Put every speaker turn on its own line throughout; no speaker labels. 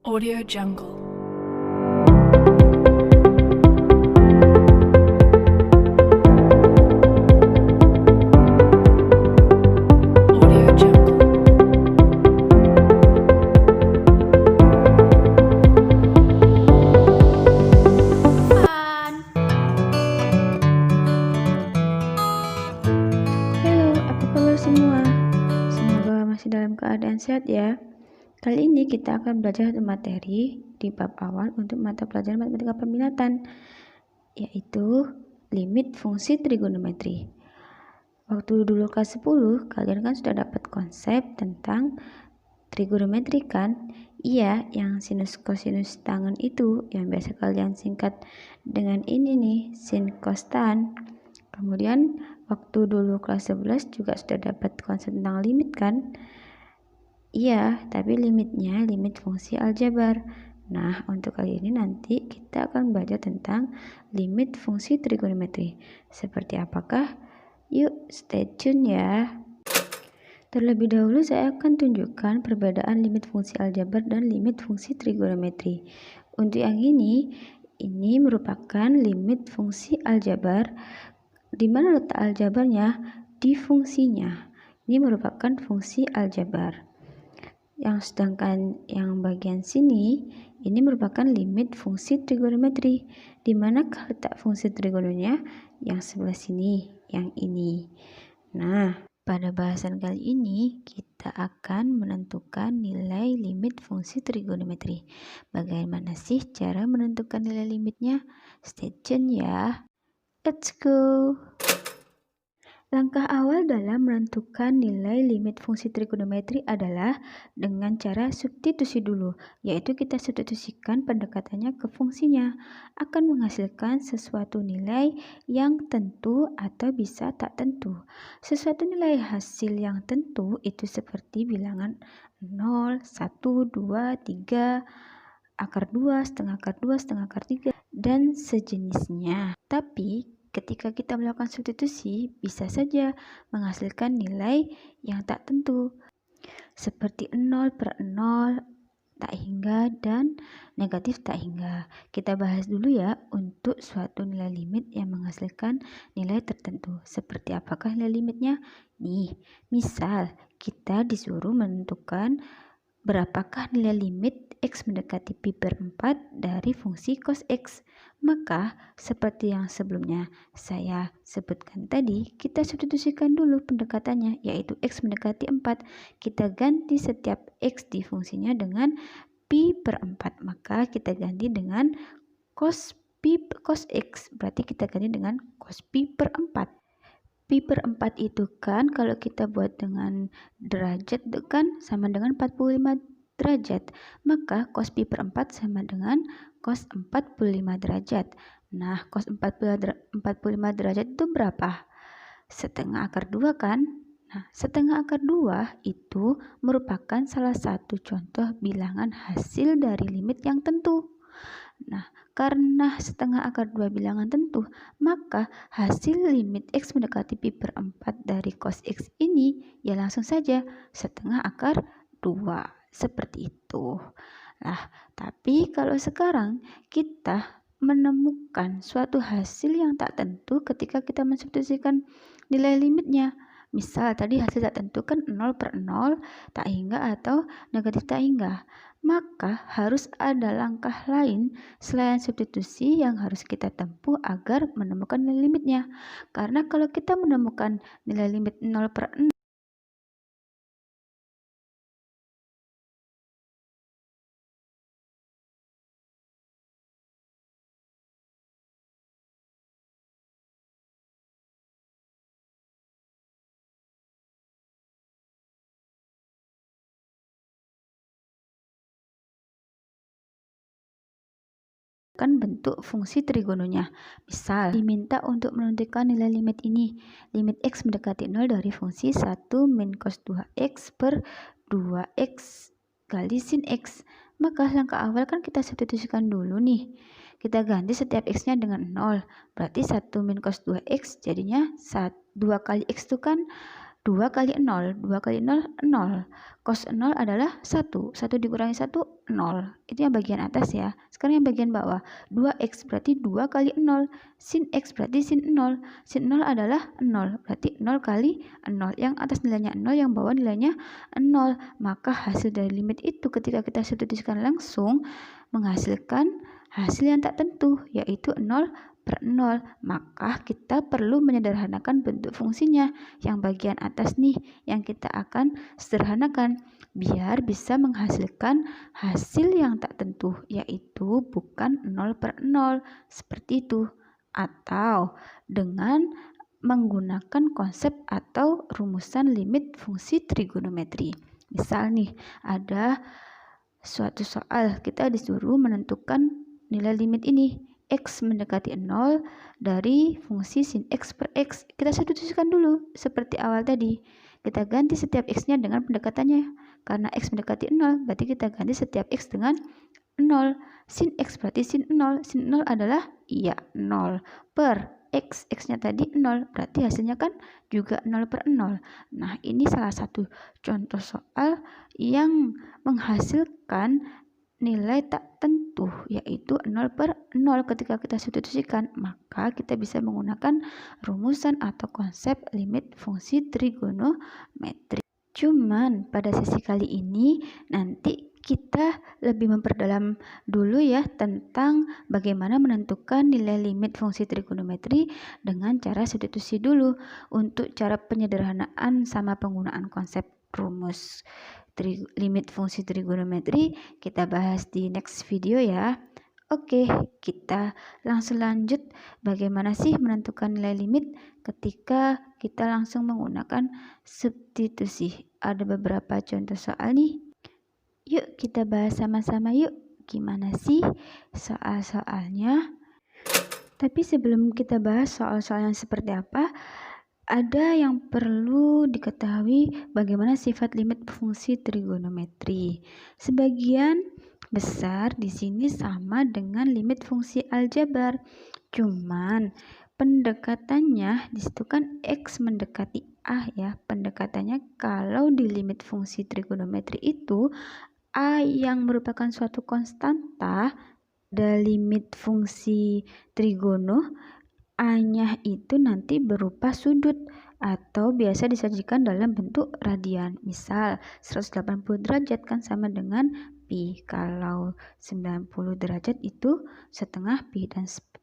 Audio Jungle. Audio Jungle.
Halo, apa kabar semua? Semoga masih dalam keadaan sehat ya. Kali ini kita akan belajar materi di bab awal untuk mata pelajaran matematika peminatan, yaitu limit fungsi trigonometri. Waktu dulu kelas 10, kalian kan sudah dapat konsep tentang trigonometri kan? Iya, yang sinus kosinus tangen itu yang biasa kalian singkat dengan ini nih, sin cos tan. Kemudian waktu dulu kelas 11 juga sudah dapat konsep tentang limit kan? Iya, tapi limitnya limit fungsi aljabar. Nah, untuk kali ini nanti kita akan belajar tentang limit fungsi trigonometri. Seperti apakah? Yuk, stay tune ya. Terlebih dahulu saya akan tunjukkan perbedaan limit fungsi aljabar dan limit fungsi trigonometri. Untuk yang ini merupakan limit fungsi aljabar. Di mana letak aljabarnya? Di fungsinya. Ini merupakan fungsi aljabar. Yang sedangkan yang bagian sini ini merupakan limit fungsi trigonometri. Di manakah letak fungsi trigononya? Yang sebelah sini, yang ini. Nah, pada bahasan kali ini kita akan menentukan nilai limit fungsi trigonometri. Bagaimana sih cara menentukan nilai limitnya? Stay tune ya. Let's go! Langkah awal dalam menentukan nilai limit fungsi trigonometri adalah dengan cara substitusi dulu, yaitu kita substitusikan pendekatannya ke fungsinya, akan menghasilkan sesuatu nilai yang tentu atau bisa tak tentu. Sesuatu nilai hasil yang tentu itu seperti bilangan 0, 1, 2, 3, akar 2, setengah akar 2, setengah akar 3, dan sejenisnya. Tapi ketika kita melakukan substitusi, bisa saja menghasilkan nilai yang tak tentu, seperti 0 per 0, tak hingga, dan negatif tak hingga. Kita bahas dulu ya untuk suatu nilai limit yang menghasilkan nilai tertentu. Seperti apakah nilai limitnya? Nih, misal kita disuruh menentukan berapakah nilai limit X mendekati pi per 4 dari fungsi cos X. Maka, seperti yang sebelumnya saya sebutkan tadi, kita substitusikan dulu pendekatannya, yaitu X mendekati 4. Kita ganti setiap X di fungsinya dengan pi per 4. Maka kita ganti dengan cos X. Berarti kita ganti dengan cos pi per 4. Pi per 4 itu kan kalau kita buat dengan derajat itu kan sama dengan 45 derajat. Maka cos pi per 4 sama dengan cos 45 derajat. Nah, cos 45 derajat itu berapa? Setengah akar 2 kan? Nah, setengah akar 2 itu merupakan salah satu contoh bilangan hasil dari limit yang tentu. Nah, karena setengah akar 2 bilangan tentu, maka hasil limit X mendekati pi per 4 dari cos X ini ya langsung saja setengah akar 2. Seperti itu. Nah, tapi kalau sekarang kita menemukan suatu hasil yang tak tentu ketika kita mensubstitusikan nilai limitnya. Misal tadi hasil tak tentu kan 0 per 0, tak hingga atau negatif tak hingga. Maka harus ada langkah lain selain substitusi yang harus kita tempuh agar menemukan nilai limitnya. Karena kalau kita menemukan nilai limit 0 per 0, kan bentuk fungsi trigononya. Misal, diminta untuk menentukan nilai limit ini. Limit X mendekati 0 dari fungsi 1 min cos 2X per 2X kali sin X. Maka langkah awal kan kita substitusikan dulu nih. Kita ganti setiap X-nya dengan 0. Berarti 1 min cos 2X jadinya 2 kali X itu kan 2 kali 0, 2 kali 0, 0. Cos 0 adalah 1, 1 dikurangi 1, 0. Itu yang bagian atas ya. Sekarang yang bagian bawah, 2x berarti 2 kali 0. Sin x berarti sin 0. Sin 0 adalah 0, berarti 0 kali 0. Yang atas nilainya 0, yang bawah nilainya 0. Maka hasil dari limit itu ketika kita substitusikan langsung menghasilkan hasil yang tak tentu, yaitu 0/0. Maka kita perlu menyederhanakan bentuk fungsinya. Yang bagian atas nih yang kita akan sederhanakan biar bisa menghasilkan hasil yang tak tentu, yaitu bukan 0/0 seperti itu. Atau dengan menggunakan konsep atau rumusan limit fungsi trigonometri. Misal nih, ada suatu soal kita disuruh menentukan nilai limit ini. X mendekati 0 dari fungsi sin x per x. Kita substitusikan dulu seperti awal tadi. Kita ganti setiap x-nya dengan pendekatannya. Karena x mendekati 0, berarti kita ganti setiap x dengan 0. Sin x berarti sin 0. Sin 0 adalah 0 per x. X-nya tadi 0, berarti hasilnya kan juga 0/0. Nah, ini salah satu contoh soal yang menghasilkan nilai tak tentu, yaitu 0/0 ketika kita substitusikan. Maka kita bisa menggunakan rumusan atau konsep limit fungsi trigonometri. Cuman pada sesi kali ini nanti kita lebih memperdalam dulu ya tentang bagaimana menentukan nilai limit fungsi trigonometri dengan cara substitusi dulu. Untuk cara penyederhanaan sama penggunaan konsep rumus limit fungsi trigonometri kita bahas di next video ya. Oke, kita langsung lanjut bagaimana sih menentukan nilai limit ketika kita langsung menggunakan substitusi. Ada beberapa contoh soal nih. Yuk kita bahas sama-sama yuk. Gimana sih soal-soalnya? Tapi sebelum kita bahas soal-soal yang seperti apa, ada yang perlu diketahui bagaimana sifat limit fungsi trigonometri. Sebagian besar di sini sama dengan limit fungsi aljabar. Cuman pendekatannya di situ kan x mendekati a ya. Pendekatannya kalau di limit fungsi trigonometri itu a yang merupakan suatu konstanta dari limit fungsi trigono, A-nya itu nanti berupa sudut atau biasa disajikan dalam bentuk radian. Misal 180 derajat kan sama dengan pi. Kalau 90 derajat itu setengah pi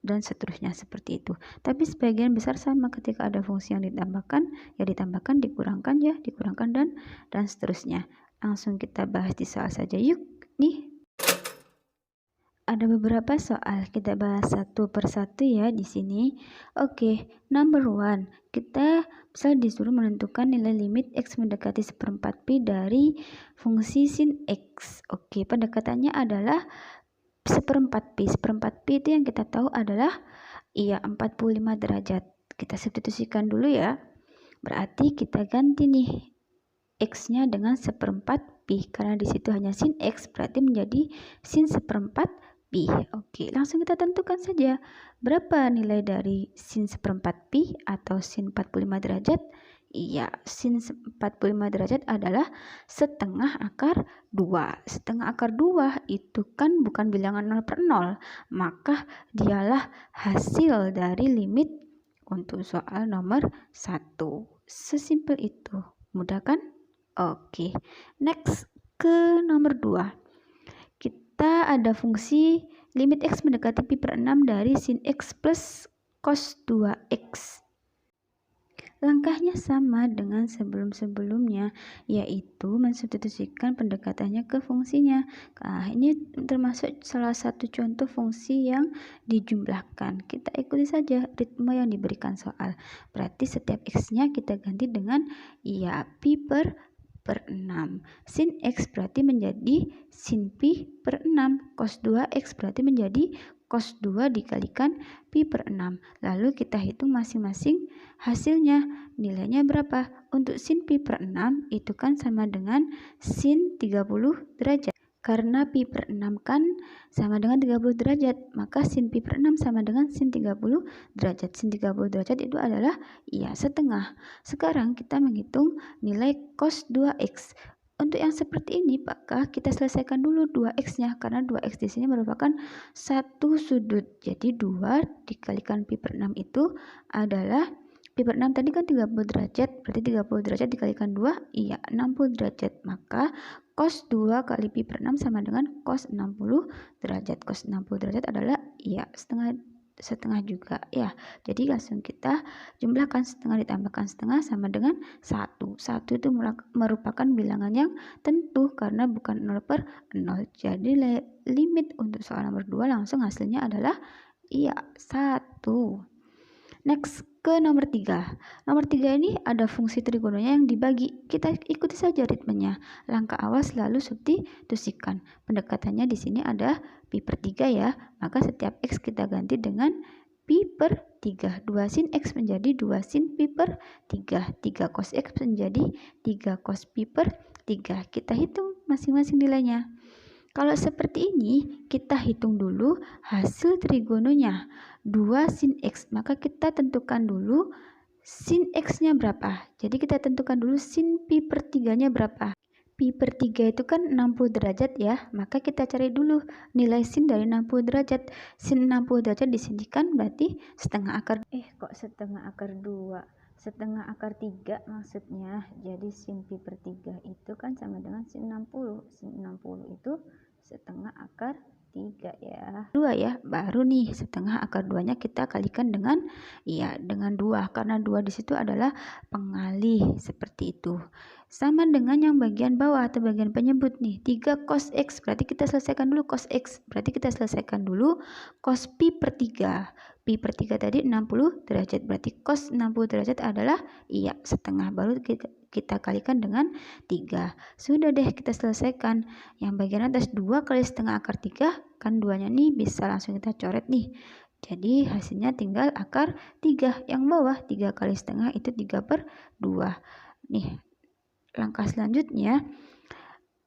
dan seterusnya seperti itu. Tapi sebagian besar sama ketika ada fungsi yang ditambahkan, ya ditambahkan, dikurangkan ya dikurangkan dan seterusnya. Langsung kita bahas di soal saja yuk. Nih ada beberapa soal, kita bahas satu persatu ya di sini. Oke, number 1, kita bisa disuruh menentukan nilai limit x mendekati 1/4 pi dari fungsi sin x. Oke, pendekatannya adalah 1/4 pi. 1/4 pi itu yang kita tahu adalah 45 derajat. Kita substitusikan dulu ya. Berarti kita ganti nih x-nya dengan 1/4 pi. Karena di situ hanya sin x, berarti menjadi sin 1/4 pi. Oke, langsung kita tentukan saja berapa nilai dari sin 1/4 pi atau sin 45 derajat. Iya, sin 45 derajat adalah setengah akar 2. Setengah akar 2 itu kan bukan bilangan 0/0, maka dialah hasil dari limit untuk soal nomor 1. Sesimpel itu. Mudah kan? Oke, next ke nomor 2. Kita ada fungsi limit x mendekati pi/6 dari sin x plus cos 2x. Langkahnya sama dengan sebelum-sebelumnya, yaitu mensubstitusikan pendekatannya ke fungsinya. Nah, ini termasuk salah satu contoh fungsi yang dijumlahkan. Kita ikuti saja ritme yang diberikan soal. Berarti setiap x-nya kita ganti dengan pi/6. Sin x berarti menjadi sin pi/6. Cos 2x berarti menjadi cos 2 dikalikan pi/6. Lalu kita hitung masing-masing hasilnya. Nilainya berapa? Untuk sin pi/6 itu kan sama dengan sin 30 derajat. Karena pi per 6 kan sama dengan 30 derajat, maka sin pi per 6 sama dengan sin 30 derajat. Sin 30 derajat itu adalah setengah. Sekarang kita menghitung nilai cos 2x. Untuk yang seperti ini, maka kita selesaikan dulu 2x-nya, karena 2x di sini merupakan satu sudut. Jadi 2 dikalikan pi per 6 itu adalah pi per 6 tadi kan 30 derajat, berarti 30 derajat dikalikan 2, 60 derajat. Maka cos 2 kali pi per 6 sama dengan cos 60 derajat. Cos 60 derajat adalah setengah juga ya. Jadi langsung kita jumlahkan, setengah ditambahkan setengah sama dengan 1. 1 itu merupakan bilangan yang tentu karena bukan 0 per 0. Jadi limit untuk soal nomor 2 langsung hasilnya adalah 1. Next ke nomor 3. Nomor 3 ini ada fungsi trigononya yang dibagi. Kita ikuti saja ritmenya. Langkah awal selalu substitusikan. Pendekatannya di sini ada pi per 3 ya. Maka setiap x kita ganti dengan pi per 3. 2 sin x menjadi 2 sin pi per 3. 3 cos x menjadi 3 cos pi per 3. Kita hitung masing-masing nilainya. Kalau seperti ini, kita hitung dulu hasil trigononya. 2 sin x, maka kita tentukan dulu sin x-nya berapa. Jadi kita tentukan dulu sin pi per 3-nya berapa. Pi per 3 itu kan 60 derajat ya, maka kita cari dulu nilai sin dari 60 derajat. Sin 60 derajat disini kan berarti setengah akar, kok setengah akar 2? Setengah akar 3 maksudnya. Jadi sin pi per 3 itu kan sama dengan sin 60. Sin 60 itu setengah akar 3 ya. 2 ya, baru nih setengah akar 2-nya kita kalikan dengan dengan 2 karena 2 di situ adalah pengalih seperti itu. Sama dengan yang bagian bawah atau bagian penyebut nih, 3 cos x, berarti kita selesaikan dulu cos x. Berarti kita selesaikan dulu cos pi per 3. Pi per 3 tadi 60 derajat, berarti cos 60 derajat adalah setengah, baru kita kalikan dengan 3. Sudah deh, kita selesaikan. Yang bagian atas 2 kali setengah akar 3, kan 2-nya nih bisa langsung kita coret nih. Jadi hasilnya tinggal akar 3. Yang bawah 3 kali setengah itu 3 per 2. Nih, langkah selanjutnya,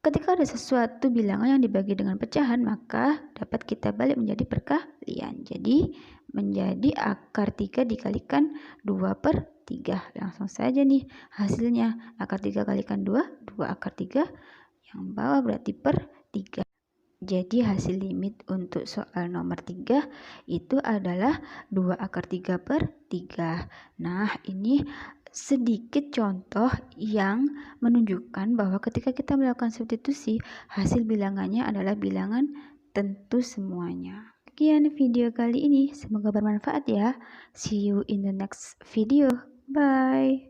ketika ada sesuatu bilangan yang dibagi dengan pecahan, maka dapat kita balik menjadi perkalian. Jadi menjadi akar 3 dikalikan 2 per 3. Langsung saja nih hasilnya. Akar 3 kalikan 2, 2 akar 3. Yang bawah berarti per 3. Jadi hasil limit untuk soal nomor 3 itu adalah 2 akar 3 per 3. Nah, ini sedikit contoh yang menunjukkan bahwa ketika kita melakukan substitusi, hasil bilangannya adalah bilangan tentu semuanya. Sekian video kali ini, semoga bermanfaat ya. See you in the next video. Bye.